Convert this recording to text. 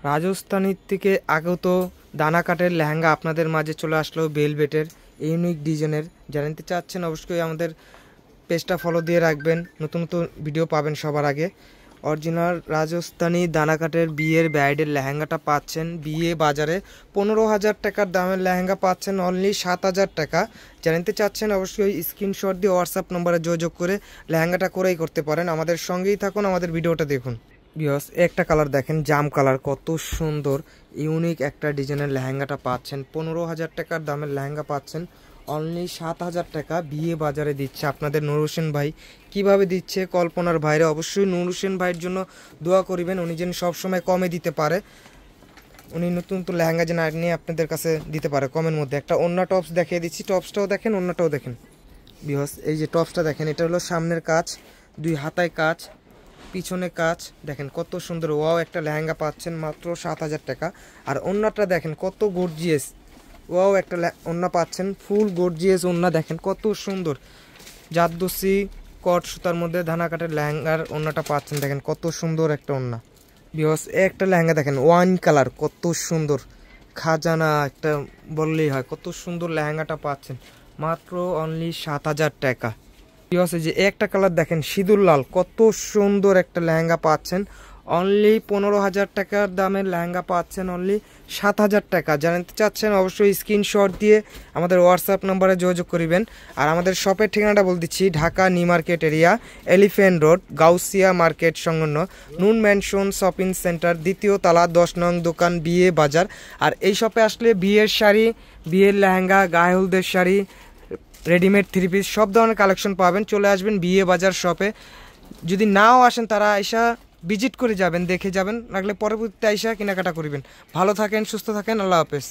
রাজস্থানের থেকে আগত দানা কাটের লেহেঙ্গা আপনাদের মাঝে চলে আসলো বেলভেটের ইউনিক ডিজাইনের। যারা নিতে চাচ্ছেন অবশ্যই আমাদের পেজটা ফলো দিয়ে রাখবেন, নতুন নতুন ভিডিও পাবেন সবার আগে। অরিজিনাল রাজস্থানী দানা কাটের বিয়ের ব্রাইডের লেহেঙ্গাটা পাচ্ছেন বিয়ে বাজারে 15,000 টাকার দামের লেহেঙ্গা পাচ্ছেন অনলি 7,000 টাকা। যারা নিতে চাচ্ছেন অবশ্যই স্ক্রিনশট দিয়ে হোয়াটসঅ্যাপ নম্বরে যোগাযোগ করে লেহেঙ্গাটা ক্রয় করতে পারেন। আমাদের সঙ্গেই থাকুন, আমাদের ভিডিওটা দেখুন। বিয়স একটা কালার দেখেন, জাম কালার, কত সুন্দর ইউনিক একটা ডিজাইনের লেহেঙ্গাটা পাচ্ছেন 15,000 টাকার দামের লেহেঙ্গা পাচ্ছেন অনলি 7,000 টাকা। বিয়ে বাজারে দিচ্ছে আপনাদের নূর হোসেন ভাই। কিভাবে দিচ্ছে কল্পনার বাইরে। অবশ্যই নূর হোসেন ভাইয়ের জন্য দোয়া করিবেন, উনি যেন সবসময় কমে দিতে পারে, উনি নতুন নতুন লেহেঙ্গা যেন নিয়ে আপনাদের কাছে দিতে পারে কমের মধ্যে। একটা ওন্না টপস দেখিয়ে দিচ্ছি, টপসটাও দেখেন, ওন্নাটাও দেখেন। বিহস এই যে টপসটা দেখেন, এটা হলো সামনের কাজ, দুই হাতায় কাজ, পিছনে কাজ, দেখেন কত সুন্দর। ওয়াও একটা লেহেঙ্গা পাচ্ছেন মাত্র 7,000 টাকা। আর ওন্নাটা দেখেন কত গর্জিয়াস, ওয়াও একটা ওন্না পাচ্ছেন ফুল গর্জিয়াস ওন্না, দেখেন কত সুন্দর। জারদোসি কট সুতার মধ্যে ধানা কাটের লেহেঙ্গার ওন্নাটা পাচ্ছেন, দেখেন কত সুন্দর একটা ওন্না। বিকজ একটা লেহেঙ্গা দেখেন ওয়াইন কালার, কত সুন্দর খাজানা একটা বললেই হয়, কত সুন্দর লেহেঙ্গাটা পাচ্ছেন মাত্র অনলি 7,000 টাকা। বিকজ এই যে একটা কালার দেখেন সিঁদুর লাল, কত সুন্দর একটা লেহেঙ্গা পাচ্ছেন অনলি 15,000 টাকার দামের লেহেঙ্গা পাচ্ছেন অনলি 7,000 টাকা। জানতে চাচ্ছেন অবশ্যই স্ক্রিনশট দিয়ে আমাদের হোয়াটসঅ্যাপ নম্বরে যোগাযোগ করিবেন। আর আমাদের শপের ঠিকানাটা বলে দিচ্ছি, Dhaka new market area, elephant road, Gausia market সংলগ্ন নুন ম্যানশন শপিং সেন্টার, দ্বিতীয় তলা, 10 নং দোকান, বিয়ে বাজার। আর এই শপে আসলে বিয়ের শাড়ি, বিয়ের লেহেঙ্গা, গায়ে হলদের শাড়ি, রেডিমেড থ্রি পিস সব ধরনের কালেকশন পাবেন। চলে আসবেন বিয়ে বাজার শপে। যদি নাও আসেন তারা আইসা ভিজিট করে যাবেন, দেখে যাবেন, লাগলে পরবর্তীতে আইসা কেনাকাটা করিবেন। ভালো থাকেন, সুস্থ থাকেন, আল্লাহ হাফেজ।